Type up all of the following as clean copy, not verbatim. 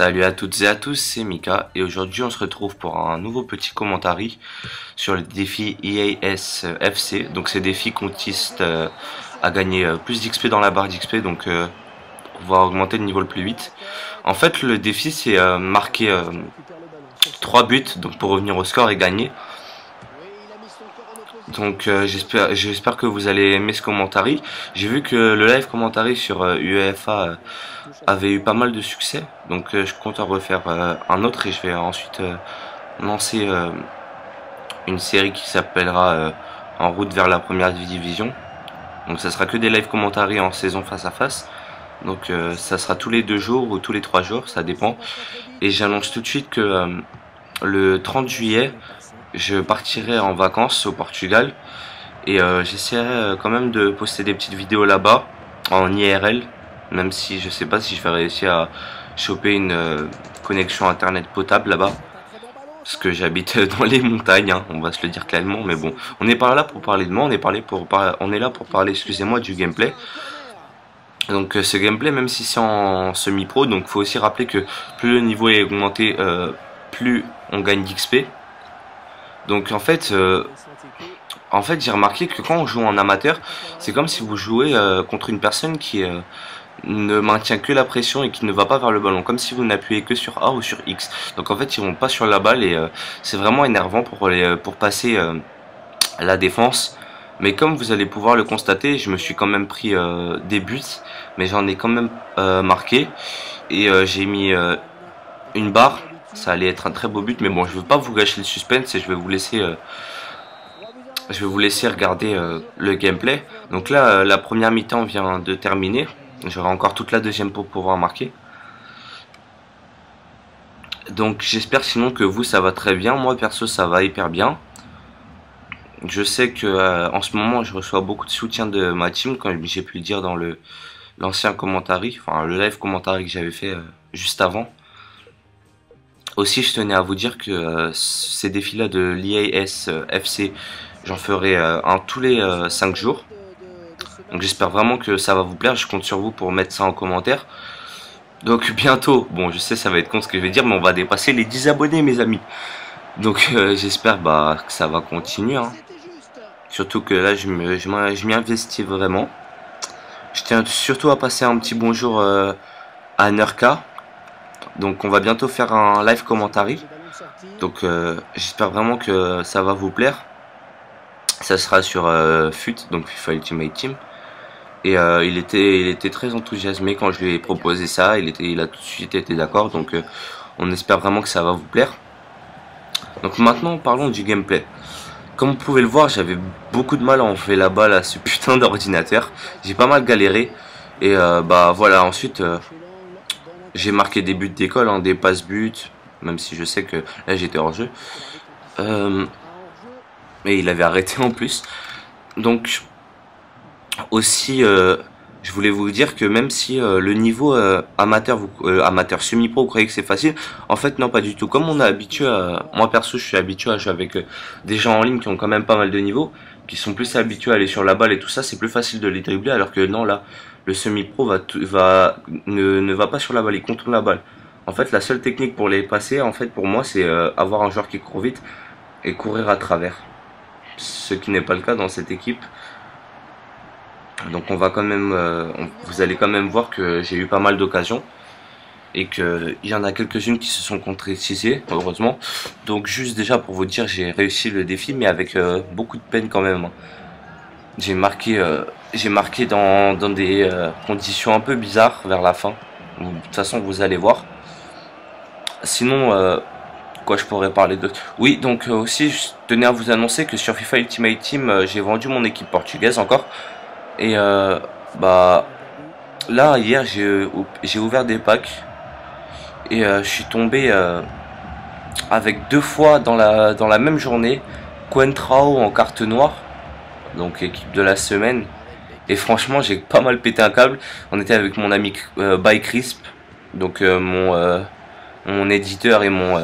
Salut à toutes et à tous, c'est Mika et aujourd'hui on se retrouve pour un nouveau petit commentary sur le défi EAS FC. Donc ces défis consistent à gagner plus d'XP dans la barre d'XP, donc pouvoir augmenter le niveau le plus vite. En fait le défi c'est marquer 3 buts donc pour revenir au score et gagner. Donc j'espère que vous allez aimer ce commentary. J'ai vu que le live commentary sur UEFA avait eu pas mal de succès. Donc je compte en refaire un autre et je vais ensuite lancer une série qui s'appellera En route vers la première division. Donc ça sera que des live commentary en saison face à face. Donc ça sera tous les 2 jours ou tous les 3 jours, ça dépend. Et j'annonce tout de suite que le 30 juillet, je partirai en vacances au Portugal et j'essaierai quand même de poster des petites vidéos là-bas en IRL, même si je sais pas si je vais réussir à choper une connexion internet potable là-bas, parce que j'habite dans les montagnes, hein, on va se le dire clairement. Mais bon, on n'est pas là pour parler de moi, on est là pour parler, excusez-moi, du gameplay. Donc ce gameplay, même si c'est en semi-pro, donc faut aussi rappeler que plus le niveau est augmenté, plus on gagne d'XP. Donc en fait j'ai remarqué que quand on joue en amateur, c'est comme si vous jouez contre une personne qui ne maintient que la pression et qui ne va pas vers le ballon, comme si vous n'appuyez que sur A ou sur X. Donc en fait ils vont pas sur la balle et c'est vraiment énervant pour passer la défense. Mais comme vous allez pouvoir le constater, je me suis quand même pris des buts, mais j'en ai quand même marqué et j'ai mis une barre. Ça allait être un très beau but, mais bon, je veux pas vous gâcher le suspense et je vais vous laisser regarder le gameplay. Donc là, la première mi-temps vient de terminer. J'aurai encore toute la deuxième pour pouvoir marquer. Donc j'espère sinon que vous, ça va très bien. Moi, perso, ça va hyper bien. Je sais que en ce moment, je reçois beaucoup de soutien de ma team, comme j'ai pu le dire dans l'ancien commentary, enfin le live commentary que j'avais fait juste avant. Aussi, je tenais à vous dire que ces défis-là de l'EAS FC, j'en ferai un tous les 5 jours. Donc j'espère vraiment que ça va vous plaire, je compte sur vous pour mettre ça en commentaire. Donc bientôt, bon je sais ça va être con ce que je vais dire, mais on va dépasser les 10 abonnés mes amis. Donc j'espère que ça va continuer, hein. Surtout que là je m'y investis vraiment. Je tiens surtout à passer un petit bonjour à Nurka. Donc on va bientôt faire un live commentary. Donc j'espère vraiment que ça va vous plaire. Ça sera sur FUT, donc FIFA Ultimate Team. Et il était très enthousiasmé quand je lui ai proposé ça. Il a tout de suite été d'accord. Donc on espère vraiment que ça va vous plaire. Donc maintenant parlons du gameplay. Comme vous pouvez le voir, j'avais beaucoup de mal à enlever la balle à ce putain d'ordinateur. J'ai pas mal galéré. Et bah voilà, ensuite j'ai marqué des buts d'école, hein, des passes-buts, même si je sais que là j'étais hors jeu. Mais il avait arrêté en plus. Donc aussi, je voulais vous dire que même si le niveau amateur, amateur semi-pro, vous croyez que c'est facile, en fait non, pas du tout. Comme on est habitué à, moi perso je suis habitué à jouer avec des gens en ligne qui ont quand même pas mal de niveaux, qui sont plus habitués à aller sur la balle et tout ça, c'est plus facile de les dribbler, alors que non, là le semi-pro ne va pas sur la balle, il contourne la balle. En fait la seule technique pour les passer, en fait pour moi, c'est avoir un joueur qui court vite et courir à travers, ce qui n'est pas le cas dans cette équipe. Donc on va quand même, vous allez quand même voir que j'ai eu pas mal d'occasions et qu'il y en a quelques-unes qui se sont concrétisées, heureusement. Donc juste déjà pour vous dire, j'ai réussi le défi, mais avec beaucoup de peine quand même. J'ai marqué dans des conditions un peu bizarres vers la fin. De toute façon vous allez voir. Sinon, quoi je pourrais parler d'autre? Oui, donc aussi je tenais à vous annoncer que sur FIFA Ultimate Team, j'ai vendu mon équipe portugaise encore. Et bah là hier j'ai ouvert des packs et je suis tombé avec 2 fois dans la même journée Coentrao en carte noire, donc équipe de la semaine. Et franchement j'ai pas mal pété un câble. On était avec mon ami ByCrisp, donc mon éditeur et mon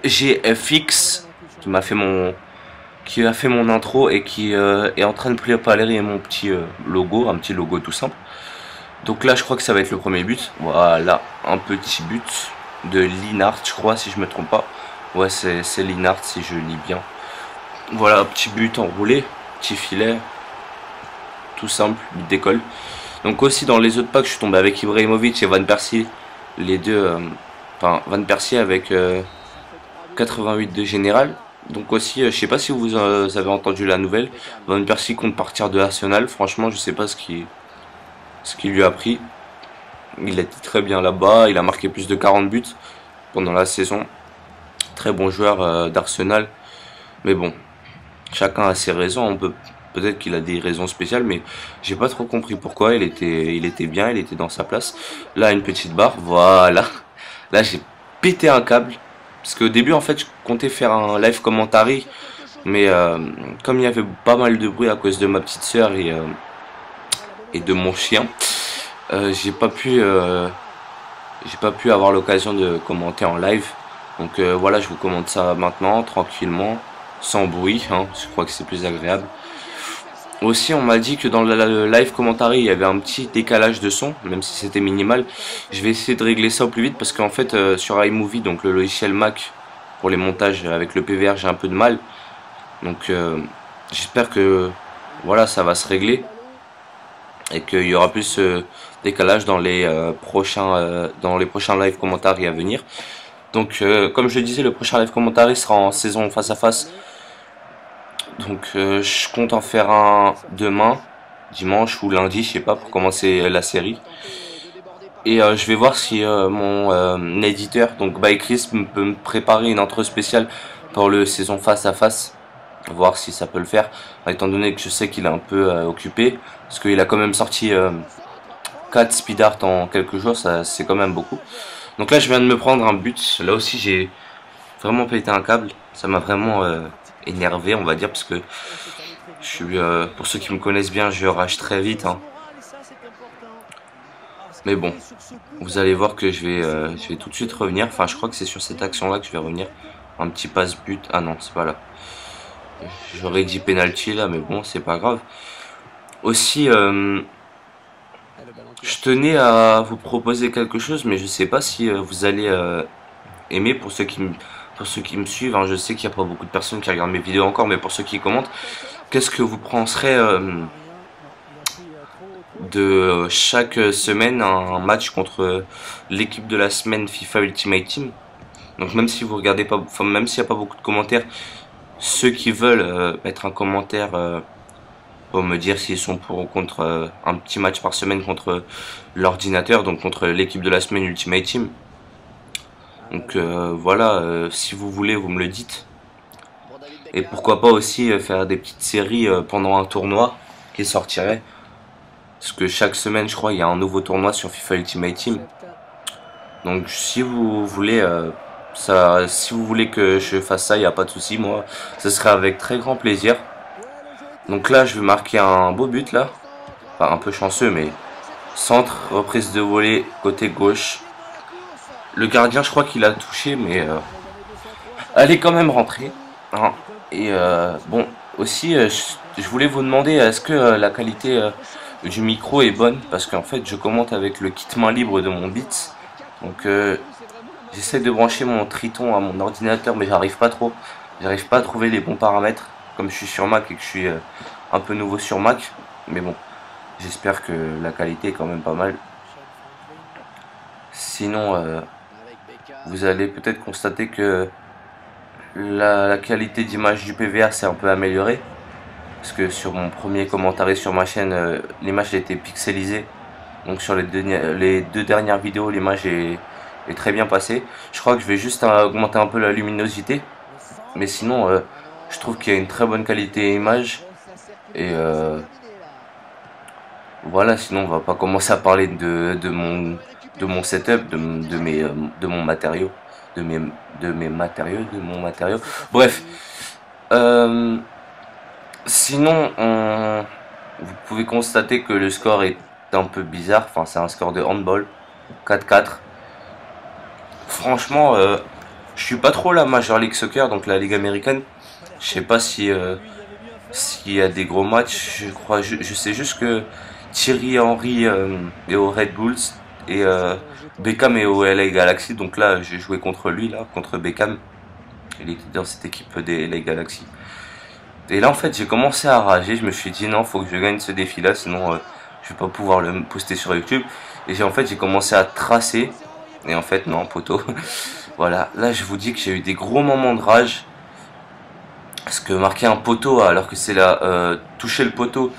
GFX qui m'a fait mon intro et qui est en train de préparer mon petit logo, un petit logo tout simple. Donc là je crois que ça va être le premier but. Voilà, un petit but. de Linhart, je crois, si je me trompe pas. Ouais, c'est Linhart si je lis bien. Voilà, petit but enroulé, petit filet, tout simple, but d'école. Donc aussi dans les autres packs, je suis tombé avec Ibrahimovic et Van Persie, les deux, enfin Van Persie avec 88 de général. Donc aussi, je sais pas si vous avez entendu la nouvelle, Van Persie compte partir de Arsenal. Franchement, je sais pas ce qui lui a pris. Il était très bien là-bas, il a marqué plus de 40 buts pendant la saison. Très bon joueur d'Arsenal. Mais bon, chacun a ses raisons. Peut-être qu'il a des raisons spéciales, mais j'ai pas trop compris pourquoi. Il était bien, il était dans sa place. Là, une petite barre, voilà. Là, j'ai pété un câble. Parce qu'au début, en fait, je comptais faire un live commentary. Mais comme il y avait pas mal de bruit à cause de ma petite soeur et de mon chien, j'ai pas pu avoir l'occasion de commenter en live. Donc voilà, je vous commente ça maintenant, tranquillement, sans bruit, hein, je crois que c'est plus agréable. Aussi, on m'a dit que dans le live commentary, il y avait un petit décalage de son, même si c'était minimal. Je vais essayer de régler ça au plus vite parce qu'en fait, sur iMovie, donc le logiciel Mac, pour les montages avec le PVR, j'ai un peu de mal. Donc j'espère que voilà, ça va se régler et qu'il y aura plus décalage dans les prochains live commentary à venir. Donc comme je disais, le prochain live commentary sera en saison face à face. Donc je compte en faire un demain, dimanche ou lundi, je sais pas, pour commencer la série. Et je vais voir si mon éditeur, donc By Chris, peut me préparer une intro spéciale pour le saison face à face. Voir si ça peut le faire, étant donné que je sais qu'il est un peu occupé. Parce qu'il a quand même sorti 4 speed art en quelques jours, ça c'est quand même beaucoup. Donc là je viens de me prendre un but, là aussi j'ai vraiment pété un câble. Ça m'a vraiment énervé, on va dire, parce que je suis, pour ceux qui me connaissent bien, je rage très vite, hein. Mais bon, vous allez voir que je vais tout de suite revenir. Enfin, je crois que c'est sur cette action là que je vais revenir. Un petit passe-but, ah non, c'est pas là. J'aurais dit penalty là, mais bon, c'est pas grave. Aussi, je tenais à vous proposer quelque chose, mais je sais pas si vous allez aimer pour ceux qui me suivent, hein. Je sais qu'il n'y a pas beaucoup de personnes qui regardent mes vidéos encore, mais pour ceux qui commentent, qu'est-ce que vous penserez de chaque semaine un match contre l'équipe de la semaine FIFA Ultimate Team? Donc même si vous regardez pas, enfin, même s'il n'y a pas beaucoup de commentaires, ceux qui veulent mettre un commentaire pour me dire s'ils sont pour ou contre un petit match par semaine contre l'ordinateur, donc contre l'équipe de la semaine Ultimate Team. Donc voilà, si vous voulez, vous me le dites. Et pourquoi pas aussi faire des petites séries pendant un tournoi qui sortirait. Parce que chaque semaine, je crois, il y a un nouveau tournoi sur FIFA Ultimate Team. Donc si vous voulez si vous voulez que je fasse ça, il n'y a pas de souci, moi, ce serait avec très grand plaisir. Donc là, je vais marquer un beau but là, enfin un peu chanceux, mais centre, reprise de volée côté gauche. Le gardien, je crois qu'il a touché, mais elle est quand même rentrée, hein. Et bon, aussi, je voulais vous demander, est-ce que la qualité du micro est bonne? Parce qu'en fait, je commente avec le kit main libre de mon Beats. Donc j'essaie de brancher mon Triton à mon ordinateur, mais j'arrive pas trop. J'arrive pas à trouver les bons paramètres, comme je suis sur Mac et que je suis un peu nouveau sur Mac. Mais bon, j'espère que la qualité est quand même pas mal. Sinon, vous allez peut-être constater que la qualité d'image du PVR s'est un peu améliorée. Parce que sur mon premier commentaire sur ma chaîne, l'image a été pixelisée. Donc sur les deux dernières vidéos, l'image est très bien passée. Je crois que je vais juste augmenter un peu la luminosité. Mais sinon, je trouve qu'il y a une très bonne qualité image. Et voilà, sinon on va pas commencer à parler de mon setup, de mon matériau. De mon matériau. Bref. Sinon, vous pouvez constater que le score est un peu bizarre. Enfin, c'est un score de handball, 4-4. Franchement, je suis pas trop la Major League Soccer, donc la ligue américaine. Je sais pas si s'il y a des gros matchs. Je sais juste que Thierry Henry est aux Red Bulls et Beckham est au LA Galaxy. Donc là, j'ai joué contre lui, là, contre Beckham. Il était dans cette équipe des LA Galaxy. Et là, en fait, j'ai commencé à rager. Je me suis dit, non, faut que je gagne ce défi-là, sinon je vais pas pouvoir le poster sur YouTube. Et j'ai commencé à tracer. Et en fait, non, poteau. Voilà, là, je vous dis que j'ai eu des gros moments de rage. Parce que marquer un poteau alors que c'est toucher le poteau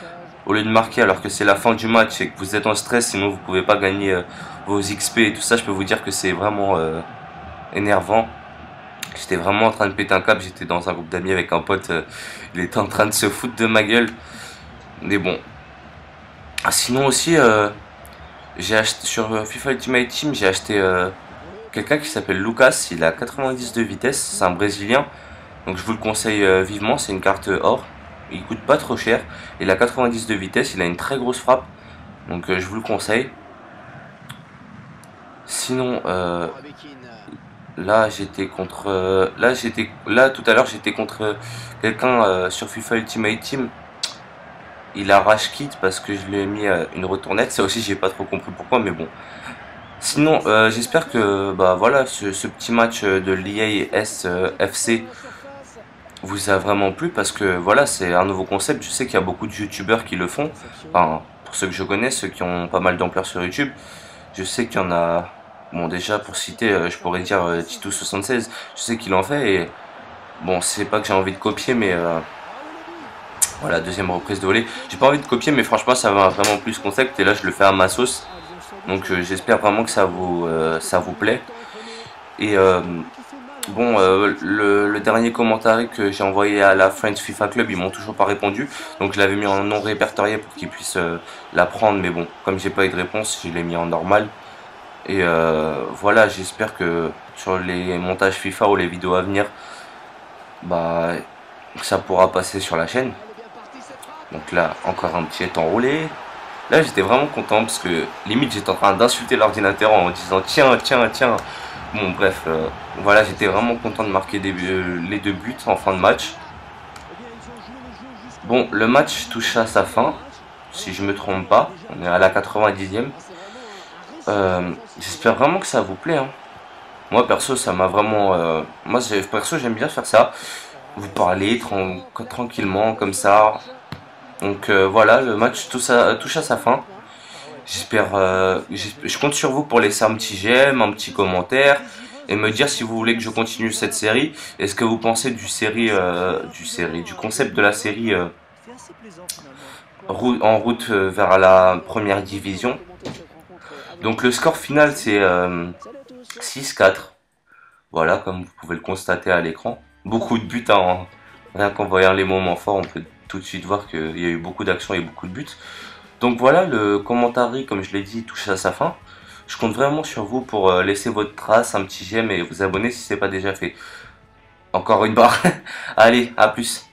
au lieu de marquer alors que c'est la fin du match et que vous êtes en stress, sinon vous pouvez pas gagner vos XP et tout ça, je peux vous dire que c'est vraiment énervant. J'étais vraiment en train de péter un câble, j'étais dans un groupe d'amis avec un pote, il était en train de se foutre de ma gueule. Mais bon. Ah, sinon aussi, j'ai acheté sur FIFA Ultimate Team, j'ai acheté quelqu'un qui s'appelle Lucas, il a 90 de vitesse, c'est un Brésilien. Donc je vous le conseille vivement, c'est une carte or. Il coûte pas trop cher. Il a 90 de vitesse, il a une très grosse frappe. Donc je vous le conseille. Sinon, là j'étais contre... là tout à l'heure j'étais contre quelqu'un sur FIFA Ultimate Team. Il a rage quit parce que je lui ai mis une retournette. Ça aussi j'ai pas trop compris pourquoi, mais bon. Sinon, j'espère que bah voilà, ce petit match de l'EA FC vous a vraiment plu parce que voilà, c'est un nouveau concept. Je sais qu'il y a beaucoup de youtubeurs qui le font. Enfin, pour ceux que je connais, ceux qui ont pas mal d'ampleur sur YouTube, je sais qu'il y en a. Bon, déjà pour citer, je pourrais dire Titou76, je sais qu'il en fait et bon, c'est pas que j'ai envie de copier, mais voilà, deuxième reprise de volée. J'ai pas envie de copier, mais franchement, ça va vraiment plus ce concept et là, je le fais à ma sauce. Donc, j'espère vraiment que ça vous plaît. Et bon, le dernier commentaire que j'ai envoyé à la French FIFA Club, ils m'ont toujours pas répondu. Donc je l'avais mis en non répertorié pour qu'ils puissent la prendre. Mais bon, comme j'ai pas eu de réponse, je l'ai mis en normal. Et voilà, j'espère que sur les montages FIFA ou les vidéos à venir, bah, ça pourra passer sur la chaîne. Donc là, encore un petit enroulé. Là, j'étais vraiment content parce que limite, j'étais en train d'insulter l'ordinateur en disant tiens, tiens, tiens. Bon, bref, voilà, j'étais vraiment content de marquer les deux buts en fin de match. Bon, le match touche à sa fin, si je me trompe pas. On est à la 90e. J'espère vraiment que ça vous plaît. Hein. Moi, perso, ça m'a vraiment... moi, perso, j'aime bien faire ça. Vous parlez tranquillement, comme ça. Donc, voilà, le match touche à sa fin. J'espère, je compte sur vous pour laisser un petit j'aime, un petit commentaire et me dire si vous voulez que je continue cette série. Est-ce que vous pensez du concept de la série en route vers la première division. Donc le score final c'est 6-4. Voilà, comme vous pouvez le constater à l'écran. Beaucoup de buts, hein. Rien qu'en voyant les moments forts, on peut tout de suite voir qu'il y a eu beaucoup d'actions et beaucoup de buts. Donc voilà, le commentaire, comme je l'ai dit, touche à sa fin. Je compte vraiment sur vous pour laisser votre trace, un petit j'aime et vous abonner si ce n'est pas déjà fait. Encore une barre. Allez, à plus.